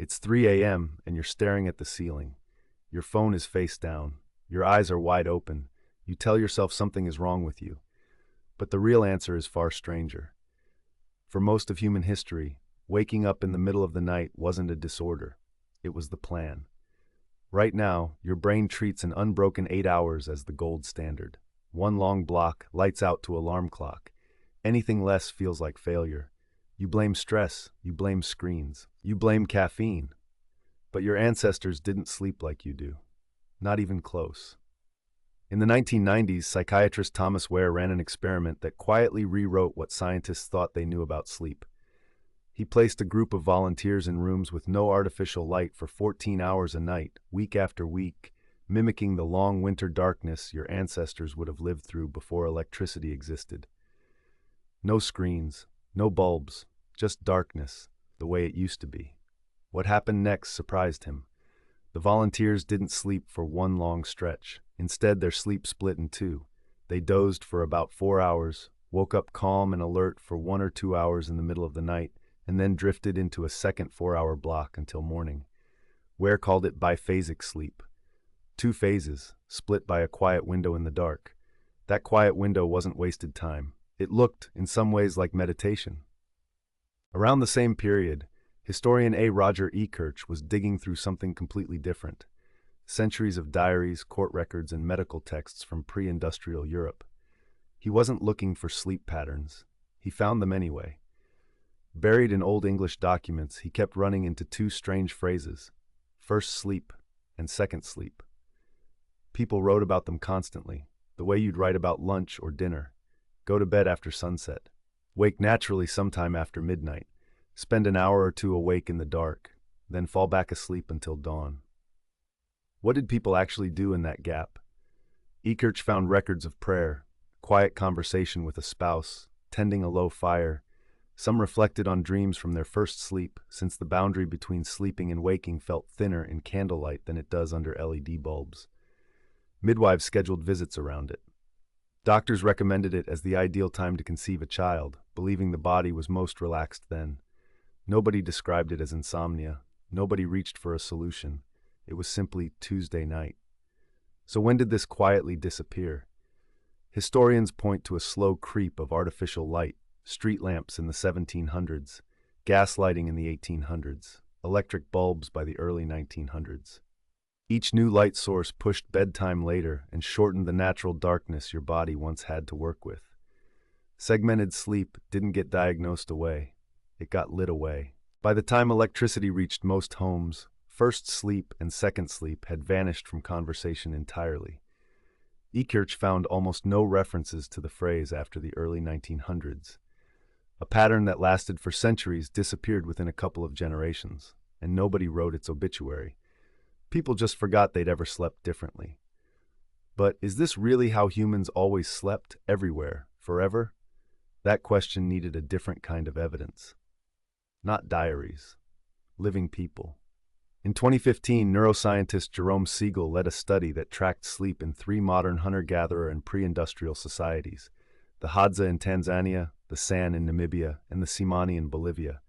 It's 3 a.m. and you're staring at the ceiling. Your phone is face down. Your eyes are wide open. You tell yourself something is wrong with you. But the real answer is far stranger. For most of human history, waking up in the middle of the night wasn't a disorder. It was the plan. Right now, your brain treats an unbroken 8 hours as the gold standard. One long block, lights out to alarm clock. Anything less feels like failure. You blame stress, you blame screens, you blame caffeine. But your ancestors didn't sleep like you do. Not even close. In the 1990s, psychiatrist Thomas Ware ran an experiment that quietly rewrote what scientists thought they knew about sleep. He placed a group of volunteers in rooms with no artificial light for 14 hours a night, week after week, mimicking the long winter darkness your ancestors would have lived through before electricity existed. No screens, no bulbs, just darkness, the way it used to be. What happened next surprised him. The volunteers didn't sleep for one long stretch. Instead, their sleep split in two. They dozed for about 4 hours, woke up calm and alert for 1 or 2 hours in the middle of the night, and then drifted into a second 4-hour block until morning. Ware called it biphasic sleep. 2 phases, split by a quiet window in the dark. That quiet window wasn't wasted time. It looked, in some ways, like meditation. Around the same period, historian A. Roger E. Kirch was digging through something completely different. Centuries of diaries, court records, and medical texts from pre-industrial Europe. He wasn't looking for sleep patterns. He found them anyway. Buried in Old English documents, he kept running into 2 strange phrases: first sleep and second sleep. People wrote about them constantly, the way you'd write about lunch or dinner. Go to bed after sunset. Wake naturally sometime after midnight. Spend an hour or 2 awake in the dark, then fall back asleep until dawn. What did people actually do in that gap? Ekirch found records of prayer, quiet conversation with a spouse, tending a low fire. Some reflected on dreams from their first sleep, since the boundary between sleeping and waking felt thinner in candlelight than it does under LED bulbs. Midwives scheduled visits around it. Doctors recommended it as the ideal time to conceive a child, believing the body was most relaxed then. Nobody described it as insomnia. Nobody reached for a solution. It was simply Tuesday night. So when did this quietly disappear? Historians point to a slow creep of artificial light, street lamps in the 1700s, gas lighting in the 1800s, electric bulbs by the early 1900s. Each new light source pushed bedtime later and shortened the natural darkness your body once had to work with. Segmented sleep didn't get diagnosed away. It got lit away. By the time electricity reached most homes, first sleep and second sleep had vanished from conversation entirely. Ekirch found almost no references to the phrase after the early 1900s. A pattern that lasted for centuries disappeared within a couple of generations, and nobody wrote its obituary. People just forgot they'd ever slept differently. But is this really how humans always slept, everywhere, forever? That question needed a different kind of evidence. Not diaries. Living people. In 2015, neuroscientist Jerome Siegel led a study that tracked sleep in 3 modern hunter-gatherer and pre-industrial societies: the Hadza in Tanzania, the San in Namibia, and the Tsimane in Bolivia.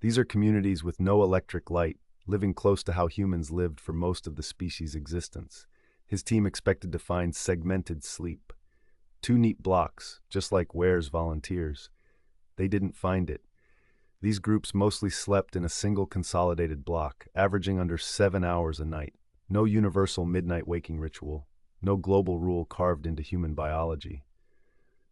These are communities with no electric light, living close to how humans lived for most of the species' existence. His team expected to find segmented sleep. 2 neat blocks, just like Ware's volunteers. They didn't find it. These groups mostly slept in a single consolidated block, averaging under 7 hours a night. No universal midnight waking ritual, no global rule carved into human biology.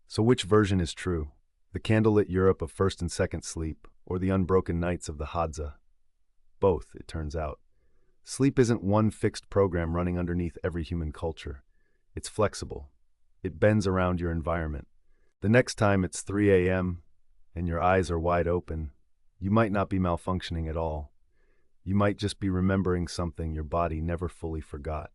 So which version is true? The candlelit Europe of first and second sleep, or the unbroken nights of the Hadza? Both, it turns out. Sleep isn't one fixed program running underneath every human culture. It's flexible. It bends around your environment. The next time it's 3 a.m. and your eyes are wide open, you might not be malfunctioning at all. You might just be remembering something your body never fully forgot.